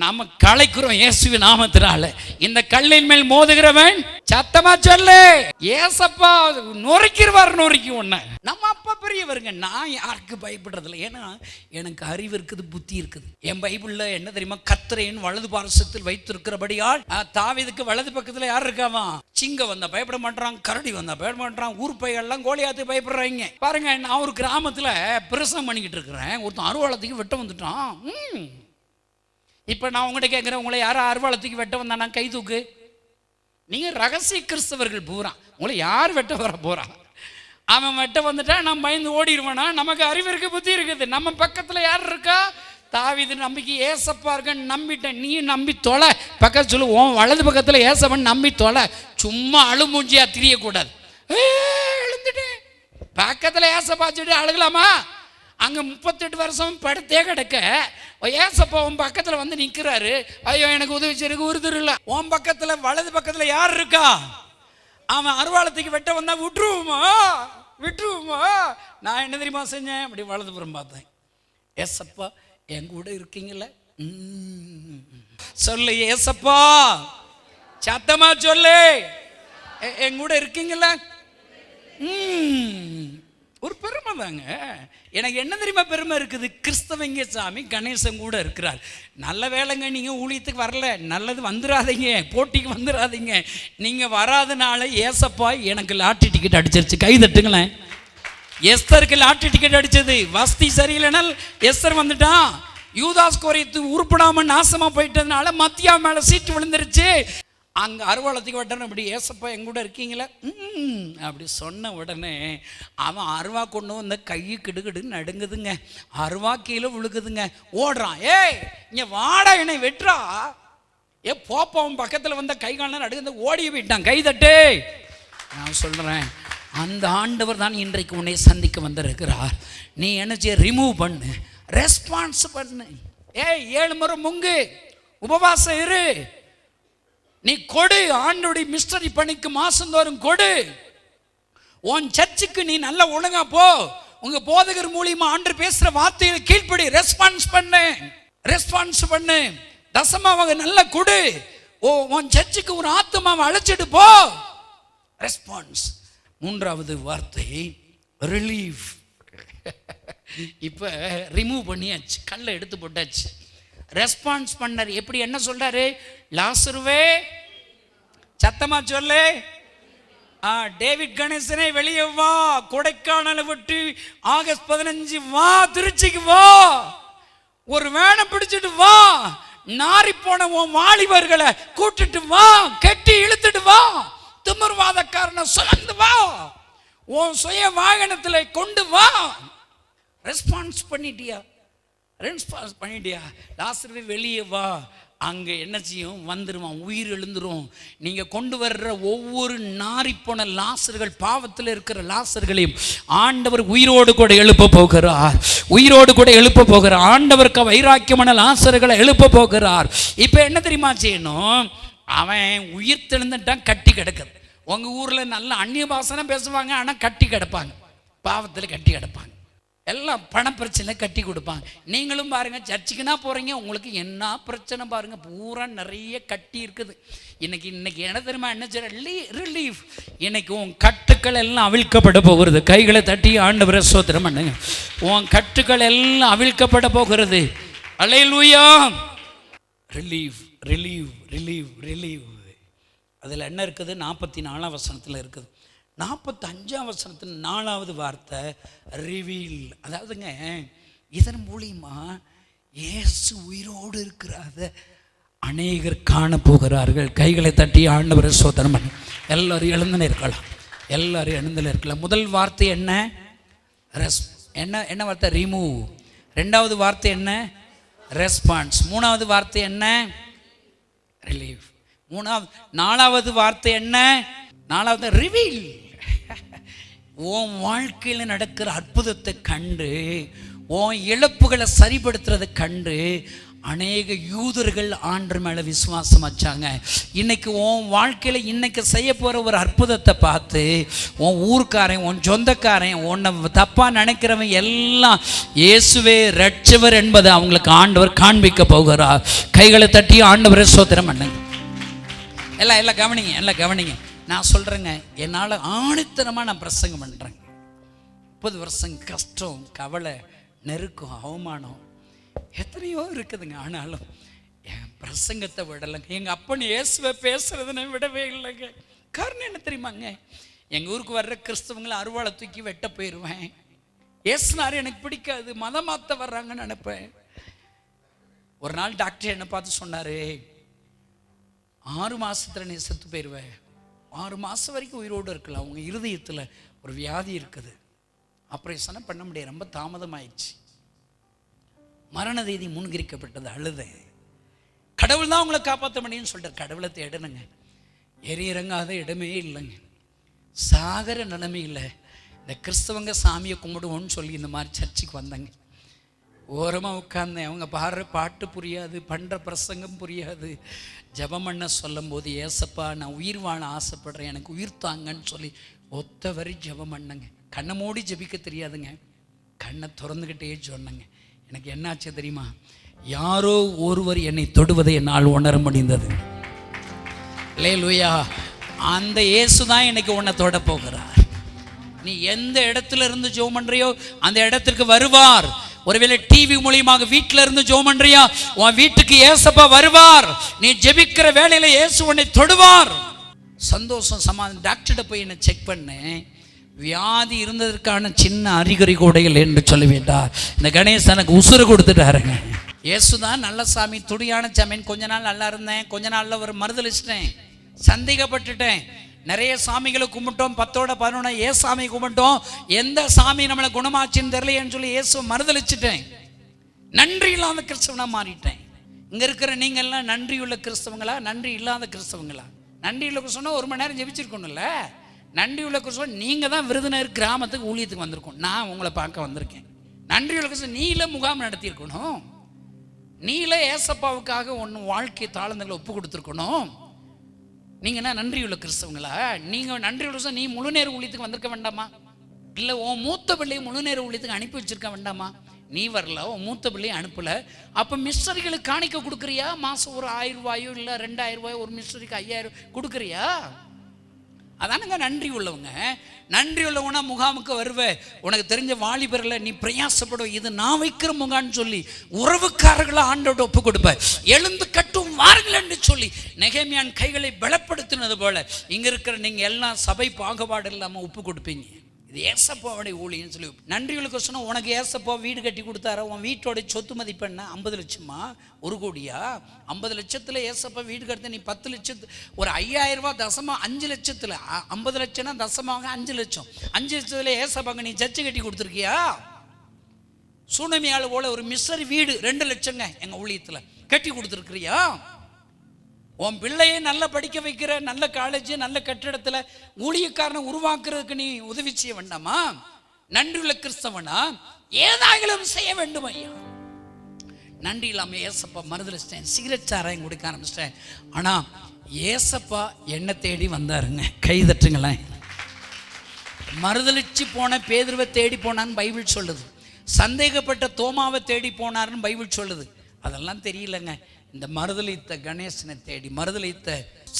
நாம கலைக்கிறோம் இயேசுவின் நாமத்தினால. இந்த கல்லின் மேல் மோதுகிறவன் சத்தமா சொல்லு, ஏசப்பா நொறுக்கி உன்னை. நம்ம அப்பா பெரியவருங்க. நான் யாருக்கு பயப்படுறதில்ல, ஏன்னா எனக்கு அறிவு இருக்குது, புத்தி இருக்குது. என் பைபிள்ல என்ன தெரியுமா? கர்த்தரின் வலது பார்சத்தில் வைத்திருக்கிறபடியால் தாவீதுக்கு வலது பக்கத்துல யார் இருக்காமா? சிங்கம் வந்தா பயப்பட மாட்டான், கரடி வந்தா பயப்பட மாட்டான், ஊர் பையெல்லாம் கோலியாத்து பயப்படுறாங்க. பாருங்க, நான் ஒரு கிராமத்துல பிரசவம் பண்ணிக்கிட்டு இருக்கிறேன். ஒருத்தன் அருவாளத்துக்கு வெட்ட வந்துட்டான். இப்ப நான் உங்கள்கிட்ட கேட்கிறேன், உங்களை யாரும் அருவாளத்துக்கு வெட்ட வந்தானா? கை தூக்கு. நீங்க ரகசிய கிறிஸ்தவர்கள் பூரா, உங்களை யார் வெட்ட வர போறா? அவன் வெட்ட வந்துட்டா நான் பயந்து ஓடிடுவானா? நமக்கு அறிவு இருக்கு, புத்தி இருக்குது. நம்ம பக்கத்துல யார் இருக்கா? தாவீது நம்பிக்கை ஏசப்பா இருக்கன்னு நம்பிட்டேன். நீ நம்பி தொலை. பக்கத்து சொல்லு, உன் வலது பக்கத்துல ஏசப்பன் நம்பி தொலை. சும்மா அழுமூஞ்சியா திரியக்கூடாது. எழுந்துட்டேன். பக்கத்துல ஏசப்பா சொல்லிட்டு அழுகலாமா? அங்க 38 வருஷம் படுத்தே கிடக்க ஏசப்பா உன் பக்கத்துல வந்து நிக்கிறாரு. ஐயோ, எனக்கு உதவி செய்யறதுக்கு ஒருத்தர் இல்ல. உன் பக்கத்துல வலது பக்கத்துல யார் இருக்கா? அவன் அருவாளத்துக்கு வெட்ட வந்தா விட்டுருவோமா? நான் என்ன தெரியுமா செஞ்சேன்? அப்படி வலதுபுறம் பார்த்தேன். ஏசப்பா என் கூட இருக்கீங்களா? சொல்லு ஏசப்பா, சத்தமா சொல்லு, என் கூட இருக்கீங்களா? ஒரு பெருமை தாங்க. எனக்கு என்ன தெரியுமா பெருமை இருக்குது? கிறிஸ்தவங்க சாமி கணேசன் கூட இருக்கிறார். நல்ல வேலைங்க, நீங்கள் ஊழியத்துக்கு வரல, நல்லது வந்துடாதீங்க, போட்டிக்கு வந்துடாதீங்க. நீங்கள் வராதனால ஏசப்பா எனக்கு லாட்டரி டிக்கெட் அடிச்சிருச்சு. கை தட்டுங்களேன். எஸ்தருக்கு லாட்டரி டிக்கெட் அடிச்சது. வசதி சரியில்லைனால் எஸ்தர் வந்துட்டான். யூதாஸ் கோரியத்து உருப்படாமல் நாசமாக போயிட்டதுனால மத்தியா மேலே சீட்டு விழுந்துருச்சு. அங்கே அருவாளத்துக்கு வெட்டணும். அப்படி ஏசப்பா எங்கூட இருக்கீங்களா அப்படி சொன்ன உடனே அவன் அருவா கொண்டு வந்த கையை கிடுகிடுன்னு நடுங்குதுங்க. அருவா கீழே விழுகுதுங்க. ஓடுறான். ஏய், இங்கே வாடா, என்னை வெட்டுறா. போப்பா, அவன் பக்கத்தில் வந்த கை காலம் நடுங்க, ஓடி போயிட்டான். கை தட்டு. நான் சொல்கிறேன், அந்த ஆண்டவர் தான் இன்றைக்கு உன்னை சந்திக்க வந்திருக்கிறார். நீ என்ன செய்ய? ரிமூவ் பண்ணு, ரெஸ்பான்ஸ் பண்ணு. 7 முறை முங்கு, உபவாசம் இரு, நீ கொடு. ஆண்டோடைய மிஸ்டரி பணிக்கு மாசந்தோறும் கொடு. உன் சர்ச்சுக்கு நீ நல்ல ஒழுங்கா போ. உங்க போதகர் மூலியமா ஆண்டவர் பேசுற வார்த்தையை கீழ்ப்படி, ரெஸ்பான்ஸ் பண்ணு. தசமாவை நல்ல கொடு. உன் சர்ச்சுக்கு ஒரு ஆத்மாவை அழைச்சிட்டு போ. ரெஸ்பான்ஸ். மூன்றாவது வார்த்தை ரிலீஃப். இப்ப ரிமூவ் பண்ணியாச்சு, கல்லை எடுத்து போட்டாச்சு. ரெஸ்பான்ஸ் பண்ணார். எப்படி? என்ன சொல்றாரு? லாசருவே, சத்தமா சொல்லு, டேவிட் கணேசனே வெளியே வா, கொடைக்கானலை விட்டு ஆகஸ்ட் 15 வா, திருச்சிக்கு வா, ஒரு வேனை பிடிச்சிட்டு வா, நாரி போன உன் வாலிபர்களை கூட்டிட்டு வா, கட்டி இழுத்துட்டு வா, திமிர்வாதக்காரனை சுமந்து வா, உன் சுய வாகனத்தில் கொண்டு வா. ரெஸ்பான்ஸ் பண்ணிட்டியா? லாசருவே வெளியே வா. அங்க என்ன செய்யும்? வந்துருவான், உயிர் எழுந்துரும். நீங்க கொண்டு வர்ற ஒவ்வொரு நாரிப்போன லாசர்கள், பாவத்தில் இருக்கிற லாசர்களையும் ஆண்டவர் உயிரோடு கூட எழுப்ப போகிறார். ஆண்டவருக்கு வைராக்கியமான லாசர்களை எழுப்ப போகிறார். இப்ப என்ன தெரியுமா செய்யணும்? அவன் உயிர் தெழுந்துட்டான், கட்டி கிடக்குது. உங்க ஊர்ல நல்ல அந்நிய பாசனம் பேசுவாங்க, ஆனா கட்டி கிடப்பாங்க, பாவத்தில் கட்டி கிடப்பாங்க, எல்லாம் பண பிரச்சனை கட்டி கொடுப்பாங்க. நீங்களும் பாருங்க, சர்ச்சுக்குன்னா போறீங்க, உங்களுக்கு என்ன பிரச்சனை பாருங்க, பூரா நிறைய கட்டி இருக்குது. இன்னைக்கு என்ன தெரியுமா? என்ன ரிலீஃப். இன்னைக்கு உன் கட்டுக்கள் எல்லாம் அவிழ்க்கப்பட போகிறது. கைகளை தட்டி ஆண்டவரை ஸ்தோத்திரம் பண்ணுங்க. உன் கட்டுக்கள் எல்லாம் அவிழ்க்கப்பட போகிறது. அல்லேலூயா. ரிலீஃப். அதில் என்ன இருக்குது? 44ஆம் வசனத்தில் இருக்குது. 45ஆம் வசனத்தின் 4வது வார்த்தை ரிவீல். அதாவதுங்க, இதன் மூலியமா இயேசு உயிரோடு இருக்கிறாத அநேகர் காண போகிறார்கள். கைகளை தட்டி ஆண்டவரை ஸ்தோத்திரம் பண்ணு. எல்லாரும் எழுந்துன்னு இருக்கலாம். முதல் வார்த்தை என்ன? என்ன வார்த்தை? ரிமூவ். 2வது வார்த்தை என்ன? ரெஸ்பான்ஸ். 3வது வார்த்தை என்ன? ரிலீஃப். 4வது வார்த்தை என்ன? 4வது ரிவீல். உன் வாழ்க்கையில் நடக்கிற அற்புதத்தை கண்டு, உன் இழப்புகளை சரிப்படுத்துறதை கண்டு அநேக யூதர்கள் ஆண்டவர் மேலே விசுவாசம் வச்சாங்க. இன்னைக்கு உன் வாழ்க்கையில் இன்னைக்கு செய்ய போகிற ஒரு அற்புதத்தை பார்த்து உன் ஊர்க்காரன், உன் சொந்தக்காரன், உன்னை தப்பாக நினைக்கிறவன் எல்லாம் இயேசுவே ரட்சவர் என்பதை அவங்களுக்கு ஆண்டவர் காண்பிக்க போகிறார். கைகளை தட்டி ஆண்டவரை ஸ்தோத்திரம் பண்ணுங்க. எல்லாம் கவனிங்க. நான் சொல்கிறேங்க, என்னால் ஆணித்தனமாக நான் பிரசங்கம் பண்ணுறேங்க. 30 வருஷம் கஷ்டம், கவலை, நெருக்கம், அவமானம் எத்தனையோ இருக்குதுங்க. ஆனாலும் என் பிரசங்கத்தை விடலைங்க. எங்கள் அப்பன் இயேசுவை பேசுறதுன்னு விடவே இல்லைங்க. காரணம் என்ன தெரியுமாங்க? எங்கள் ஊருக்கு வர்ற கிறிஸ்தவங்களை அருவாளை தூக்கி வெட்ட போயிடுவேன். ஏசுனாரு எனக்கு பிடிக்காது, மதம் மாற்ற வர்றாங்கன்னு நினைப்பேன். ஒரு நாள் டாக்டர் என்னை பார்த்து சொன்னார், 6 மாதத்தில் நீ செத்து போயிடுவேன், 6 மாதம் வரைக்கும் உயிரோடு இருக்கலாம், அவங்க இருதயத்தில் ஒரு வியாதி இருக்குது, ஆப்ரேஷனை பண்ண முடியாது, ரொம்ப தாமதமாயிடுச்சு, மரண தேதி முன்கரிக்கப்பட்டது. அழுத கடவுள் தான் உங்களை காப்பாற்ற முடியும்னு சொல்லிட்டு கடவுளை தேடணுங்க. இறங்காத இடமே இல்லைங்க. சாகர நிலைமையில் இந்த கிறிஸ்தவங்க சாமியை கும்பிடுவோன்னு சொல்லி இந்த மாதிரி சர்ச்சுக்கு வந்தாங்க. ஓரமாக உட்கார்ந்தேன். அவங்க பாடுற பாட்டு புரியாது, பண்ணுற பிரசங்கம் புரியாது. ஜெபம் பண்ண சொல்லும் போது, ஏசப்பா நான் உயிர் வாழ ஆசைப்படுறேன், எனக்கு உயிர் தாங்கன்னு சொல்லி ஒத்த வரி ஜெபம் பண்ணங்க. கண்ணை மூடி ஜெபிக்க தெரியாதுங்க, கண்ணை திறந்துக்கிட்டே சொன்னங்க. எனக்கு என்னாச்சு தெரியுமா? யாரோ ஒருவர் என்னை தொடுவதை என்னால் உணர முடிந்தது. அல்லேலூயா. அந்த இயேசு தான் இன்னைக்கு உன்னை தொட போகிறார். நீ எந்த இடத்துல இருந்து ஜெபம் பண்றியோ அந்த இடத்திற்கு வருவார். ஒருவேளை டிவி மூலியமாக வீட்டில் இருந்து ஜெபம் பண்றியா, உன் வீட்டுக்கு ஏசப்பா வருவார். நீ ஜெபிக்கிற வேளையில இயேசு உன்னை தொடுவார். சந்தோஷம், சமாதானம். டாக்டர்கிட்ட போய் என்ன செக் பண்ணேன், வியாதி இருந்ததற்கான சின்ன அறிகுறி கூட இல்லை என்று சொல்லிவிட்டார். இந்த கணேசனுக்கு உசுறு கொடுத்துட்டாருங்க. இயேசு தான் நல்ல சாமி, துடியான சாமின்னு கொஞ்ச நாள் நல்லா இருந்தேன், கொஞ்ச நாள்ல ஒரு மறுதலிச்சிட்டேன், சந்தேகப்பட்டுட்டேன். நிறைய சாமிகளை கும்பிட்டோம், 10ஓட 11 ஏ சாமி கும்பிட்டோம், எந்த சாமி நம்மளை குணமாச்சின்னு தெரியலையேன்னு சொல்லி இயேசு மறுதலிச்சிட்டேன். நன்றி இல்லாத கிறிஸ்தவனா மாறிட்டேன். இங்க இருக்கிற நீங்க எல்லாம் நன்றி உள்ள கிறிஸ்தவங்களா, நன்றி இல்லாத கிறிஸ்தவங்களா? நன்றி உள்ள கிறிஸ்தவனா 1 மணி நேரம் ஜெபிச்சிருக்கணும்ல. நன்றி உள்ள கிறிஸ்தவன் நீங்க தான் விருதுநகர் கிராமத்துக்கு ஊழியத்துக்கு வந்திருக்கோம், நான் உங்களை பார்க்க வந்திருக்கேன். நன்றி உள்ள கிறிஸ்தவன் நீல முகாம் நடத்தியிருக்கணும், நீல ஏசப்பாவுக்காக ஒன்று வாழ்க்கை தாளந்துகளை ஒப்பு கொடுத்துருக்கணும், நீங்கள் என்ன நன்றியுள்ள கிறிஸ்தவங்களா? நீங்கள் நன்றியுள்ள நீ முழு நேர ஊழியத்துக்கு வந்திருக்க வேண்டாமா? இல்லை உன் மூத்த பிள்ளையை முழு நேர ஊழியத்துக்கு அனுப்பி வச்சிருக்க வேண்டாமா? நீ வரல, உன் மூத்த பிள்ளையை அனுப்பலை. அப்போ மிஸ்டரிகளுக்கு காணிக்க கொடுக்குறியா? மாதம் ஒரு 1000 ரூபாயோ இல்லை 2000 ரூபாயோ, ஒரு மிஸ்டரிக்கு 5000 கொடுக்குறியா? அதானுங்க நன்றி உள்ளவங்க. நன்றி உள்ளவனா முகாமுக்கு வருவேன். உனக்கு தெரிஞ்ச வாலிபரில் நீ பிரயாசப்படும், இது நான் வைக்கிற முகான்னு சொல்லி உறவுக்காரர்களை ஆண்டோட ஒப்பு கொடுப்ப. எழுந்து கட்டும் வாருங்கள் என்று சொல்லி நெகேமியான் கைகளை பலப்படுத்தினது போல இங்க இருக்கிற நீங்க எல்லாம் சபை பாகுபாடு இல்லாமல் ஒப்பு கொடுப்பீங்க. இது ஏசப்பாவுடைய ஊழியன்னு சொல்லி நன்றிகளுக்கு சொன்னா, உனக்கு ஏசப்பா வீடு கட்டி கொடுத்தாரா? உன் வீட்டோட சொத்து மதிப்பு என்ன? 50 லட்சமா? 1 கோடியா? 50 லட்சத்தில் ஏசப்பா வீடு கட்ட நீ 10 லட்சத்து ஒரு 5000 ரூபா தசமா 5 லட்சத்தில் 50 லட்சம்னா தசமாக 5 லட்சம். 5 லட்சத்தில் ஏசப்பாங்க நீ சர்ச்சை கட்டி கொடுத்துருக்கியா? சூனமியால் போல ஒரு மிஸ்டரி வீடு 2 லட்சங்க எங்கள் ஊழியத்தில் கட்டி கொடுத்துருக்கிறியா? உன் பிள்ளையை நல்லா படிக்க வைக்கிற நல்ல காலேஜ் நல்ல கட்டிடத்தில் ஊழியக்காரனை உருவாக்குறதுக்கு நீ உதவி செய்ய வேண்டாமா? நன்றியுள்ள கிறிஸ்தவனா ஏதாகிலும் செய்ய வேண்டும் ஐயா. நன்றி இல்லாமல் ஏசப்பா மறுதலிச்சிட்டேன், சிகரெட் சாராயம் குடிக்க ஆரம்பிச்சிட்டேன். ஆனால் ஏசப்பா என்னை தேடி வந்தாருங்க. கை தட்டுங்களேன். மறுதலிச்சு போன பேதுருவை தேடி போனான்னு பைபிள் சொல்லுது. சந்தேகப்பட்ட தோமாவை தேடி போனாருன்னு பைபிள் சொல்லுது. அதெல்லாம் தெரியலங்க. இந்த மறுதலித்த கணேசனை தேடி, மறுதலித்த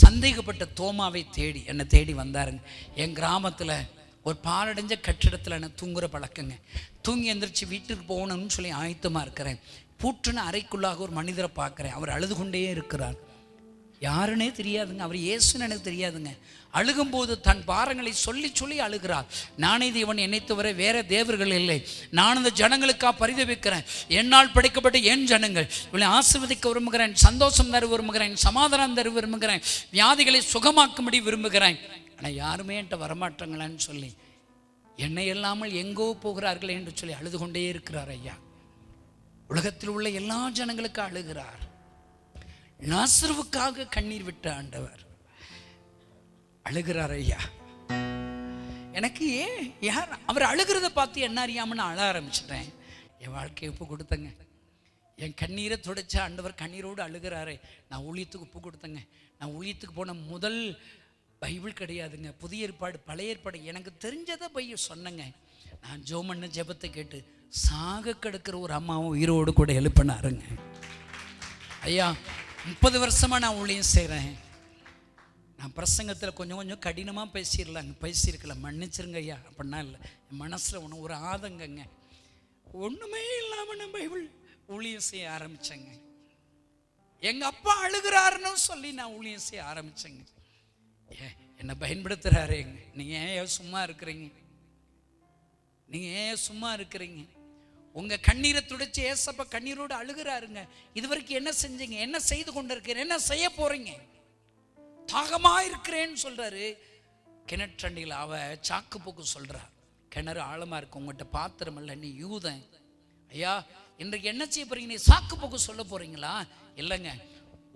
சந்தேகப்பட்ட தோமாவை தேடி என்னை தேடி வந்தாருங்க. என் கிராமத்தில் ஒரு பாலடைஞ்ச கட்டிடத்தில் என்ன தூங்குற பழக்கங்க. தூங்கி எந்திரிச்சு வீட்டுக்கு போகணும்னு சொல்லி ஆயத்தமாக இருக்கிறேன். பூட்டுன அறைக்குள்ளாக ஒரு மனிதரை பார்க்குறேன். அவர் அழுது கொண்டே இருக்கிறார். யாருன்னே தெரியாதுங்க. அவர் இயேசுன்னு எனக்கு தெரியாதுங்க. அழுகும்போது தன் பாரங்களை சொல்லி சொல்லி அழுகிறார். நானே தேவன், என்னை தவிர வேற தேவர்கள் இல்லை. நான் இந்த ஜனங்களுக்காக பரிதவிக்கிறேன். என்னால் படைக்கப்பட்ட என் ஜனங்கள் இவளை ஆசீர்வதிக்க விரும்புகிறேன், சந்தோஷம் தர விரும்புகிறேன், சமாதானம் தர விரும்புகிறேன், வியாதிகளை சுகமாக்கும்படி விரும்புகிறேன். ஆனால் யாருமே என்கிட்ட வரமாட்டாங்களான்னு சொல்லி என்னை இல்லாமல் எங்கோ போகிறார்கள் என்று சொல்லி அழுது கொண்டே இருக்கிறார் ஐயா. உலகத்தில் உள்ள எல்லா ஜனங்களுக்கும் அழுகிறார். லாசருவுக்காக கண்ணீர் விட்ட ஆண்டவர் அழுகிறார் ஐயா. எனக்கு யார் அவர் அழுகிறத பார்த்து என்ன அறியாமல் நான் அழ ஆரம்பிச்சிட்டேன். என் வாழ்க்கையை ஒப்பு கொடுத்தங்க. என் கண்ணீரை துடைச்ச ஆண்டவர் கண்ணீரோடு அழுகிறாரே. நான் ஊழியத்துக்கு ஒப்பு கொடுத்தங்க. நான் ஊழியத்துக்கு போன முதல் பைபிள் கிடையாதுங்க, புதிய ஏற்பாடு பழைய ஏற்பாடு எனக்கு தெரிஞ்சதை பையன் சொன்னங்க. நான் ஜோமண்ண ஜெபத்தை கேட்டு சாக கிடக்கிற ஒரு அம்மாவும் உயிரோடு கூட எழுப்பினாருங்க ஐயா. 30 வருஷமாக நான் ஊழியம் செய்கிறேன். நான் பிரசங்கத்தில் கொஞ்சம் கொஞ்சம் கடினமாக பேசியிருக்கலாம், மன்னிச்சிருங்க ஐயா. அப்படின்னா இல்லை, என் மனசில் ஒரு ஆதங்கங்க. ஒன்றுமே இல்லாமல் நான் பைபிள் ஊழியம் செய்ய ஆரம்பித்தேங்க. எங்கள் அப்பா அழுகிறாருன்னு சொல்லி நான் ஊழியம் செய்ய ஆரம்பித்தேங்க. என்னை பயன்படுத்துகிறாரேங்க. நீங்கள் ஏன் சும்மா இருக்கிறீங்க? நீங்கள் ஏன் சும்மா இருக்கிறீங்க? உங்க கண்ணீரை துடைச்சி ஏசப்பா கண்ணீரோடு அழுகிறாருங்க. இதுவரைக்கும் என்ன செஞ்சீங்க? என்ன செய்து கொண்டு இருக்கிறேன்? என்ன செய்ய போறீங்க? தாகமா இருக்கிறேன்னு சொல்றாரு. கிணற்றண்டியில் அவ சாக்கு போக்கு சொல்றார். கிணறு ஆழமா இருக்கு, உங்கள்கிட்ட பாத்திரம் இல்லை, நீ யூதன். ஐயா, இன்றைக்கு என்ன செய்ய போறீங்க? நீ சாக்கு போக்கு சொல்ல போறீங்களா? இல்லைங்க,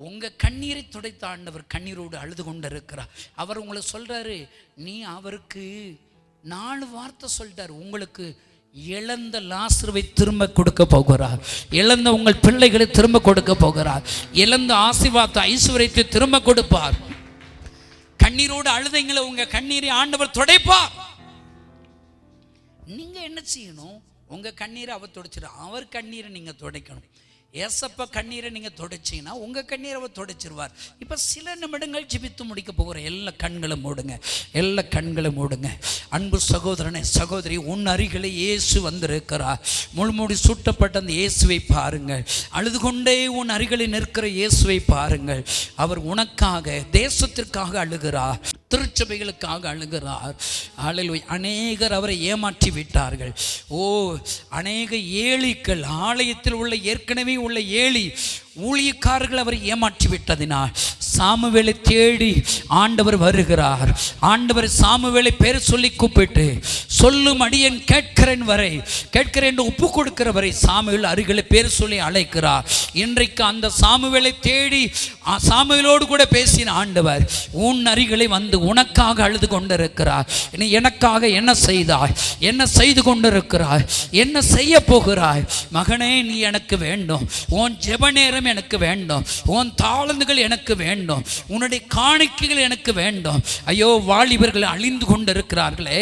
உங்க கண்ணீரை துடைத்த ஆண்டவர் கண்ணீரோடு அழுது கொண்டு இருக்கிறார். அவர் உங்களை சொல்றாரு, நீ அவருக்கு 4 வார்த்தை சொல்லிட்டாரு. உங்களுக்கு இழந்த லாசருவை திரும்ப கொடுக்க போகிறார். இழந்த உங்கள் பிள்ளைகளை திரும்ப கொடுக்க போகிறார். இழந்த ஆசீர்வாத ஐஸ்வர்யத்தை திரும்ப கொடுப்பார். கண்ணீரோடு அழுதைங்களை உங்க கண்ணீரை ஆண்டவர் துடைப்பார். நீங்க என்ன செய்யணும்? உங்க கண்ணீரை அவர் துடைச்சிடும். அவர் கண்ணீரை நீங்க துடைக்கணும். ஏசப்பா கண்ணீரை நீங்க துடைச்சிங்கன்னா உங்க கண்ணீரை அவர் துடைச்சிருவார். இப்ப சில நிமிடங்கள் ஜெபித்து முடிக்க போகிற. எல்லா கண்களும் மூடுங்க, எல்லா கண்களும் மூடுங்க. அன்பு சகோதரனே சகோதரி, உன் அருகிலே இயேசு வந்திருக்கிறார். முள்மூடி சூட்டப்பட்ட அந்த இயேசுவை பாருங்கள். அழுது கொண்டே உன் அருகிலே நிற்கிற இயேசுவை பாருங்கள். அவர் உனக்காக, தேசத்திற்காக அழுகிறார், திருச்சபைகளுக்காக அழுகிறார். அல்லேலூயா. அநேகர் அவரை ஏமாற்றி விட்டார்கள். அநேக ஏளிகள், ஆலயத்தில் உள்ள ஏற்கனவே உள்ள ஏளி ஊழியக்காரர்கள் அவரை ஏமாற்றி விட்டதினால் சாமுவேலை தேடி ஆண்டவர் வருகிறார். ஆண்டவர் சாமுவேலை பேர் சொல்லி கூப்பிட்டு சொல்லும் அடியேன் கேட்கிறேன் வரை, கேட்கிறேன் என்று ஒப்பு கொடுக்கிற வரை சாமுவேல் அருகிலே பேர் சொல்லி அழைக்கிறார். இன்றைக்கு அந்த சாமுவேலை தேடி சாமுவேலோடு கூட பேசின ஆண்டவர் உன் அருகிலே வந்து உனக்காக அழுது கொண்டிருக்கிறார். எனக்காக என்ன செய்தாய், என்ன செய்து கொண்டிருக்கிறாய், என்ன செய்ய போகிறாய்? மகனே, நீ எனக்கு வேண்டும். உன் ஜெப நேரம் எனக்கு வேண்டும். உன் தாளந்துகள் எனக்கு வேண்டும். உன்னுடைய காணிக்கைகள் எனக்கு வேண்டும். ஐயோ, வாலிபர்கள் அழிந்து கொண்டிருக்கிறார்களே,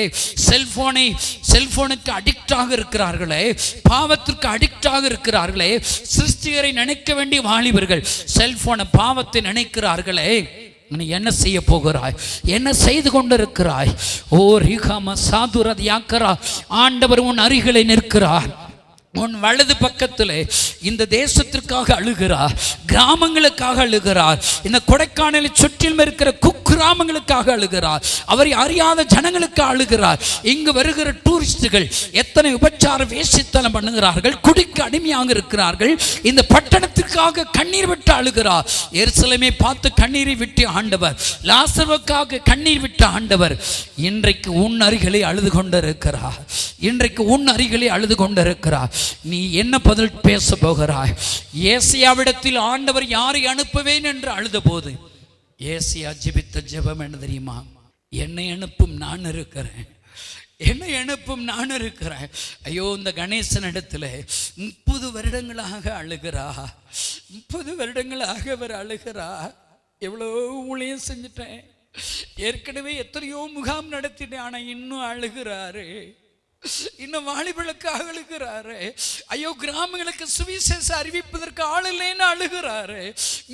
செல்போனுக்கு அடிக்டாக இருக்கிறார்களே, பாவத்திற்கு அடிக்டாக இருக்கிறார்களே. சிருஷ்டிகரை நினைக்க வேண்டிய வாலிபர்கள் செல்போனை, பாவத்தை நினைக்கிறார்களே. நீ என்ன செய்ய போகிறாய், என்ன செய்து கொண்டிருக்கிறாய்? ஓ ரிகம சாதுரத் யாக்கரா, ஆண்டவர் உன் அருகிலே நிற்கிறார். உன் வலது பக்கத்தில் இந்த தேசத்திற்காக அழுகிறார், கிராமங்களுக்காக அழுகிறார், இந்த கொடைக்கானலை சுற்றிலும் இருக்கிற குக்கிராமங்களுக்காக அழுகிறார், அவரை அறியாத ஜனங்களுக்கு அழுகிறார். இங்கு வருகிற டூரிஸ்டுகள் எத்தனை உபச்சார வேசித்தனம் பண்ணுகிறார்கள், குடிக்கு அடிமையாக இருக்கிறார்கள். இந்த பட்டணத்திற்காக கண்ணீர் விட்டு அழுகிறார். எருசலேமை பார்த்து கண்ணீரை விட்டு ஆண்டவர், லாசருவுக்காக கண்ணீர் விட்ட ஆண்டவர் இன்றைக்கு உன் அருகிலே அழுது கொண்டிருக்கிறார். இன்றைக்கு உன் அருகிலே அழுது கொண்டிருக்கிறார். நீ என்ன பதில் பேச போகிறாய்? ஏசியாவிடத்தில் ஆண்டவர் யாரை அனுப்புவேன் என்று அழுத போது ஏசியா ஜெபித்த ஜெபம் என்ன தெரியுமா? என்னை அனுப்பும், நான் இருக்கிறேன். என்னை அனுப்பும், நான் இருக்கிறேன். ஐயோ, இந்த கணேசன் இடத்துல 30 வருடங்களாக அழுகிறா. 30 வருடங்களாக அவர் அழுகிறா. எவ்வளோ ஊழியம் செஞ்சிட்டேன், ஏற்கனவே எத்தனையோ முகாம் நடத்திட்டேன், ஆனா இன்னும் அழுகிறாரு. இன்னும் வாலிபர்களுக்காக அழுகிறாரு. ஐயோ, கிராமங்களுக்கு சுவிசேஷ அறிவிப்பதற்கு ஆள் இல்லைன்னு அழுகிறாரு.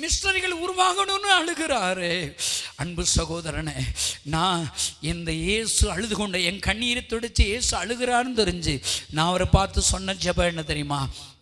மிஷனரிகள் உருவாகணும்னு அழுகிறாரு. அன்பு சகோதரனே, நான் இந்த இயேசு அழுது கொண்ட என் கண்ணீரை துடைச்சு இயேசு அழுகிறான்னு தெரிஞ்சு நான் அவரை பார்த்து சொன்ன ஜெபம் என்ன தெரியுமா?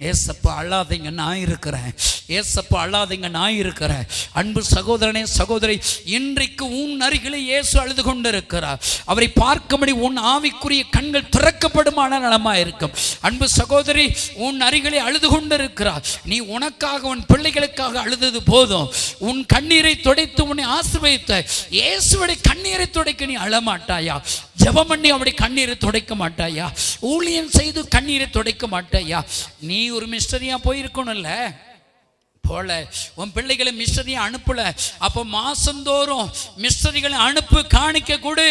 ஏசப்பா அழாதீங்க, நான் இருக்கிறேன். ஏசப்பா அழாதீங்க, நான் இருக்கிறேன். அன்பு சகோதரனே, சகோதரி, இன்றைக்கு உன் அருகிலே இயேசு அழுது கொண்டிருக்கிறார். அவரை பார்க்கும்படி உன் ஆவிக்குரிய கண்கள் திறக்கப்படுமான நலமா இருக்கும். அன்பு சகோதரி, உன் அருகிலே அழுது கொண்டிருக்கிறார். நீ உனக்காக, உன் பிள்ளைகளுக்காக அழுதது போதும். உன் கண்ணீரை துடைத்து உன்னை ஆசீர்வதித்த இயேசுவுடைய கண்ணீரை துடைக்க நீ அழமாட்டாயா? ஜெபம் பண்ணி அவருடைய கண்ணீரை துடைக்க மாட்டாயா? ஊழியம் செய்து கண்ணீரை துடைக்க மாட்டாயா? நீ ஒரு மிஸ்டரியா போயிருக்கணும்ல, போல உன் பிள்ளைகளை மிஸ்டரியா அனுப்பல. அப்போ மாசந்தோறும் மிஸ்டரிகளை அனுப்பு, காணிக்க கொடு.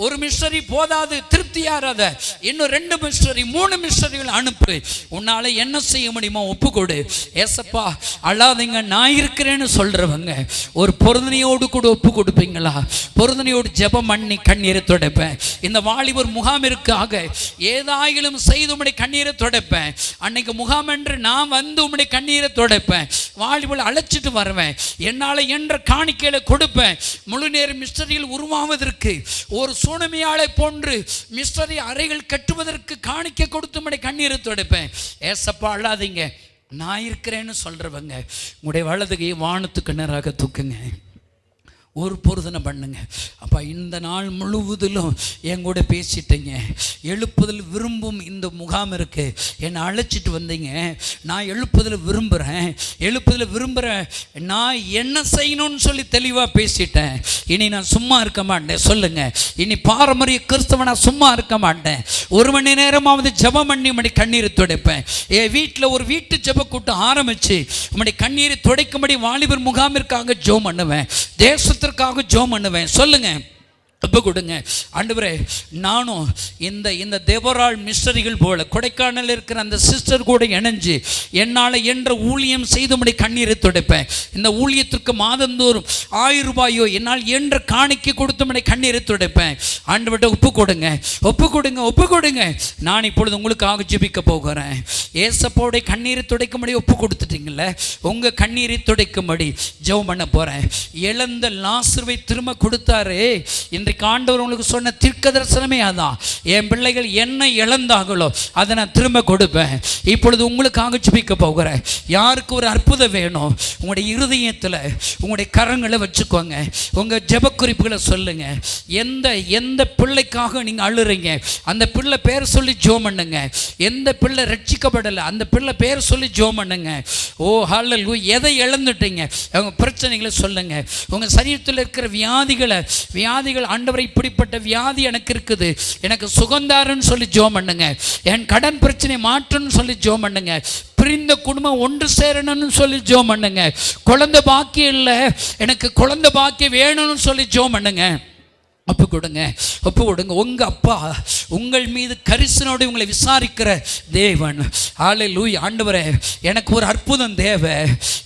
ஒரு மிஸ்டரி போதாது, திருப்தியாராத, இன்னும் 2 மிஸ்டரி 3 மிஸ்டரிகளை அனுப்பு. உன்னால என்ன செய்ய முடியுமோ ஒப்பு கொடு. ஏசப்பா அழாதீங்க, நான் இருக்கிறேன்னு சொல்றவங்க ஒரு பொருந்தனையோடு கூட ஒப்பு கொடுப்பீங்களா? பொருந்தனையோடு ஜெபம் பண்ணி கண்ணீரை துடைப்பேன். இந்த வாலிபர் முகாமிற்காக ஏதாயிலும் செய்து உம்முடைய கண்ணீரை துடைப்பேன். அன்னைக்கு முகாம் என்று நான் வந்து உம்முடைய கண்ணீரை துடைப்பேன். வாலிபர்களை அழைச்சிட்டு வருவேன். என்னால் என்ற காணிக்கையில கொடுப்பேன். முழு நேர மிஸ்டரியில் உருவாவதற்கு ஒரு சூனமியாளை போன்று மிஸ்டரி அறைகள் கட்டுவதற்கு காணிக்கை கொடுத்து கண்ணீரை துடைப்பேன். ஏசப்பா அழாதீங்க, நான் இருக்கிறேன்னு சொல்றவங்க உங்களுடைய வலதுகை வானத்துக்கு நேராக தூக்குங்க. ஒரு பொருதனை பண்ணுங்க. அப்போ இந்த நாள் முழுவதிலும் என் கூட பேசிட்டீங்க. எழுப்புதல் விரும்பும் இந்த முகாம் இருக்கு, என்னை அழைச்சிட்டு வந்தீங்க. நான் எழுப்புதல் விரும்புகிறேன், எழுப்புதல் விரும்புகிறேன். நான் என்ன செய்யணும்னு சொல்லி தெளிவாக பேசிட்டேன். இனி நான் சும்மா இருக்க மாட்டேன். சொல்லுங்க, இனி பாரம்பரிய கிறிஸ்தவ நான் சும்மா இருக்க மாட்டேன். 1 மணி நேரமாவது ஜெபம் பண்ணி உம்முடைய கண்ணீரை துடைப்பேன். என் வீட்டில் ஒரு வீட்டு ஜெப கூட்டம் ஆரம்பிச்சு உம்முடைய கண்ணீரை துடைக்கும்படி வாலிபர் முகாமிற்காக ஜெபம் பண்ணுவேன். தேசத்திற்காக ஜெபம் பண்ணுவேன். சொல்லுங்க, ஒப்பு கொடுங்க. ஆண்டவரே, நானும் இந்த தேவராள் மிஸ்டரிகள் போல கொடைக்கானல் இருக்கிற அந்த சிஸ்டர் கூட இணைஞ்சு என்னால் என்ற ஊழியம் செய்து கண்ணீரை துடைப்பேன். இந்த ஊழியத்திற்கு மாதந்தோறும் 1000 ரூபாயோ என்னால் என்ற காணிக்கை கொடுத்து கண்ணீரை துடைப்பேன். ஆண்டவர்கிட்ட ஒப்பு கொடுங்க, ஒப்பு கொடுங்க, ஒப்பு கொடுங்க. நான் இப்பொழுது உங்களுக்காக ஜெபிக்க போகிறேன். ஏசப்போடைய கண்ணீரை துடைக்கும்படி ஒப்பு கொடுத்துட்டீங்கல்ல, உங்கள் கண்ணீரை துடைக்கும்படி ஜெபம் பண்ண போகிறேன். இழந்த லாசருவை திரும்ப கொடுத்தாரு. இன்றைக்கு ஆண்டவர் உங்களுக்கு சொன்ன தீர்க்க தரிசனமே அதான். என் பிள்ளைகள் என்ன இழந்தாங்களோ அதை நான் திரும்ப கொடுப்பேன். இப்பொழுது உங்களுக்காக ஜெபிக்க போகிறேன். யாருக்கு ஒரு அற்புதம் வேணும், உங்களுடைய இருதயத்தில் உங்களுடைய கரங்களை வச்சுக்கோங்க. உங்கள் ஜெப குறிப்புகளை சொல்லுங்க. எந்த பிள்ளைக்காக நீங்கள் அழுறீங்க அந்த பிள்ளை பேர் சொல்லி ஜெபம் பண்ணுங்க. எந்த பிள்ளை ரட்சிக்கப்படலை அந்த பிள்ளை பேர் சொல்லி ஜெபம் பண்ணுங்க. ஓ ஹல்லேலூயா. எதை இழந்துட்டீங்க, உங்கள் பிரச்சனைகளை சொல்லுங்க. உங்கள் சரீரத்தில் இருக்கிற வியாதிகள் ஆண்டவரை இப்படிப்பட்ட வியாதி எனக்கு இருக்குது, எனக்கு சுகந்தாருன்னு சொல்லி ஜெபம் பண்ணுங்க. என் கடன் பிரச்சனை மாற்றுன்னு சொல்லி ஜெபம் பண்ணுங்க. பிரிந்த குடும்பம் ஒன்று சேரணும்னு சொல்லி ஜெபம் பண்ணுங்க. குழந்தை பாக்கியம் இல்லை, எனக்கு குழந்தை பாக்கியம் வேணும்னு சொல்லி ஜெபம் பண்ணுங்க. ஒப்பு கொடுங்க, ஒப்பு கொடுங்க. உங்கள் அப்பா உங்கள் மீது கரிசனோடு உங்களை விசாரிக்கிற தேவன். ஹல்லேலூயா. ஆண்டவரே, எனக்கு ஒரு அற்புதம் தேவை,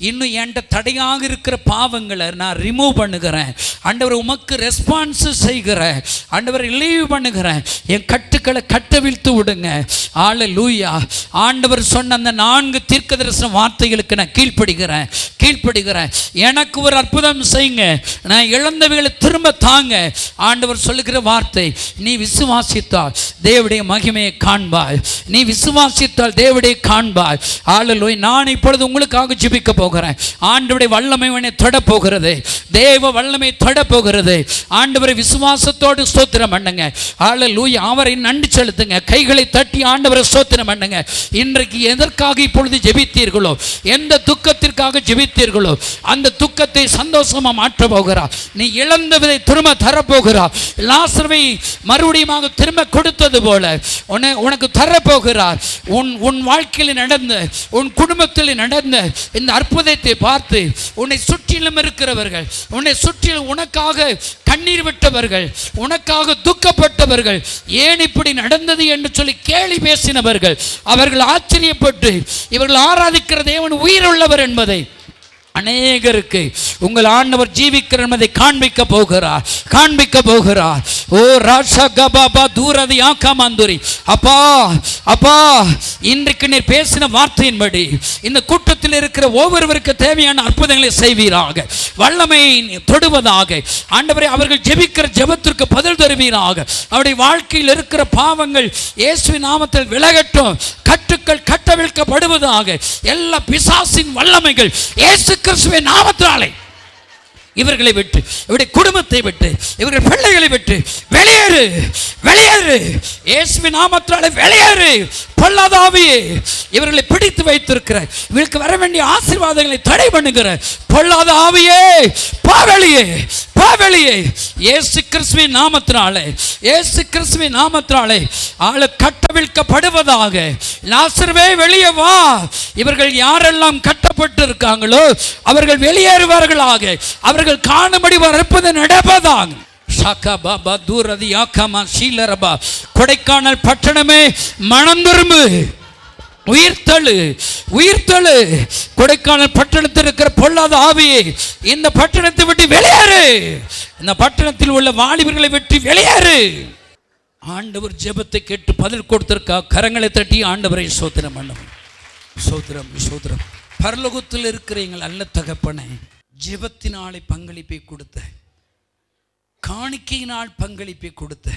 இன்னும் என்கிட்ட தடையாக இருக்கிற பாவங்களை நான் ரிமூவ் பண்ணுகிறேன். ஆண்டவர் உமக்கு ரெஸ்பான்ஸ் செய்கிறேன். ஆண்டவர் ரிலீவ் பண்ணுகிறேன். என் கட்டுக்களை கட்டவிழ்த்து விடுங்க. ஹல்லேலூயா. ஆண்டவர் சொன்ன அந்த 4 தீர்க்கதரிசன வார்த்தைகளுக்கு நான் கீழ்ப்படுகிறேன். எனக்கு ஒரு அற்புதம் செய்யுங்க, நான் இழந்தவைகளை திரும்ப தாங்க. ஆண்டவர் சொல்லுகிற வார்த்தை, நீ விசுவாசித்தால் தேவனுடைய மகிமையை காண்பாய், நீ விசுவாசித்தால் தேவனுடைய காண்பாய். ஹல்லேலூயா. நான் இப்பொழுது உங்களுக்காக ஜெபிக்க போகிறேன். ஆண்டவருடைய வல்லமை உன்னை தொட போகிறது, தேவ வல்லமை தொட போகிறது. ஆண்டவரை விசுவாசத்தோடு ஸ்தோத்திரம் பண்ணுங்க. ஹல்லேலூயா. அவரை நன்றி செலுத்துங்க, கைகளை தட்டி ஆண்டவரை ஸ்தோத்திரம் பண்ணுங்க. இன்றைக்கு எதற்காக இப்பொழுது ஜெபித்தீர்களோ, எந்த துக்கத்திற்காக ஜெபித்தீர்களோ, அந்த துக்கத்தை சந்தோஷமா மாற்ற போகிறார். நீ இழந்ததை திரும்ப தரப்போகிறார். லாசருவை மறுபடியும் திரும்ப கொடுத்தது போல உனக்கு தரப்போகிறார். உன் வாழ்க்கையில் நடந்த, உன் குடும்பத்தில் நடந்த இந்த அற்புதத்தை பார்த்து உன்னை சுற்றிலும் இருக்கிறவர்கள், உன்னை சுற்றிலும் உனக்காக கண்ணீர் விட்டவர்கள், உனக்காக துக்கப்பட்டவர்கள், ஏன் இப்படி நடந்தது என்று சொல்லி கேலி பேசினவர்கள், அவர்கள் ஆச்சரியப்பட்டு இவர்கள் ஆராதிக்கிற தேவன் உயிருள்ளவர் என்பதை அநேகருக்கு உங்கள் ஆண்டவர் ஜீவிக்கிற என்பதை காண்பிக்க போகிறார். ஓ ராஷா கபாபா தூரதி ஆக்காமாந்துரி. அப்பா அப்பா, இன்றைக்கு நீர் பேசின வார்த்தையின்படி இந்த கூட்டத்தில் இருக்கிற ஒவ்வொருவருக்கு தேவையான அற்புதங்களை செய்வீராக, வல்லமை தொடுவதாக. ஆண்டவரே, அவர்கள் ஜெபிக்கிற ஜெபத்திற்கு பதில் தருவீராக. அவருடைய வாழ்க்கையில் இருக்கிற பாவங்கள் இயேசுவின் நாமத்தில் விலகட்டும், கட்டுக்கள் கட்டவிழ்க்கப்படுவதாக. எல்லா பிசாசின் வல்லமைகள் இயேசு கிறிஸ்துவின் நாமத்தினாலே இவர்களை விட்டு, இவருடைய குடும்பத்தை விட்டு, இவர்கள் பிள்ளைகளை விட்டு வெளியேறு, இயேசுவின் நாமத்தினாலே வெளியேறு. பொல்லாத ஆவியே, இவர்களை பிடித்து வைத்திருக்கிற, இவர்களுக்கு வர வேண்டிய ஆசீர்வாதங்களை தடை பண்ணுகிற பொல்லாத ஆவியே, பாவெளியே, இயேசு கிறிஸ்துவின் நாமத்தினாலே ஆள கட்டவிழ்க்கப்படுவதாக. லாசருவே வெளியே வா. இவர்கள் யாரெல்லாம் கட்டப்பட்டு இருக்காங்களோ அவர்கள் வெளியேறுவார்களாக. அவர்கள் காணும்படி அற்புதம் நடப்பதாக. கொடைக்கானல் பட்டணமே மனம் திரும்பு, உயிர்த்தெழு. கொடைக்கானல் பட்டணத்தில் இருக்கிற பொல்லாத ஆவியே, இந்த பட்டணத்தை விட்டு வெளியேறு. இந்த பட்டணத்தில் உள்ள வாலிபர்களை விட்டு வெளியேறு. ஆண்டவர் ஜெபத்தை கேட்டு பதில் கொடுத்திருக்கா. கரங்களை தட்டி ஆண்டவரை ஸ்தோத்திரம் பண்ணுவோம். சோத்திரம். பரலோகத்தில் இருக்கிற எங்கள் நல்ல தகப்பனை, ஜெபத்தினாலே பங்களிப்பை கொடுத்த, காணிக்கையினால் பங்களிப்பை கொடுத்த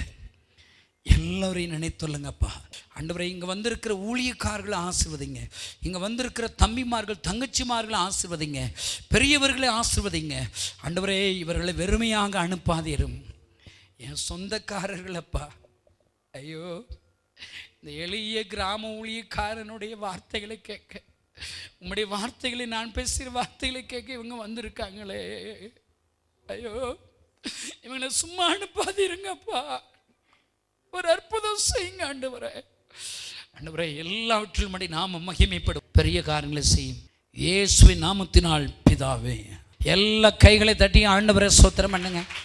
எல்லோரையும் நினைத்துள்ளுங்கப்பா. ஆண்டவரை, இங்கே வந்திருக்கிற ஊழியக்காரர்களை ஆசீர்வதிங்க, இங்கே வந்திருக்கிற தம்பிமார்கள் தங்கச்சிமார்களை ஆசீர்வதிங்க, பெரியவர்களை ஆசீர்வதிங்க. ஆண்டவரே, இவர்களை வெறுமையாக அனுப்பாதீரும். என் சொந்தக்காரர்களப்பா, ஐயோ, இந்த எளிய கிராம ஊழியக்காரனுடைய வார்த்தைகளை கேட்க, உம்முடைய வார்த்தைகளை, நான் பேசுகிற வார்த்தைகளை கேட்க இவங்க வந்திருக்காங்களே, ஐயோ, இவங்களை சும்மா அனுப்பாதீருங்கப்பா. ஒரு அற்புதம் செய்யுங்க ஆண்டவரே. எல்லாவற்றிலும் நாம மகிமைப்படும் பெரிய காரியங்களை செய்யும் இயேசுவின் நாமத்தினால் பிதாவே. எல்லா கைகளை தட்டி ஆண்டவரை ஸ்தோத்திரம் பண்ணுங்க.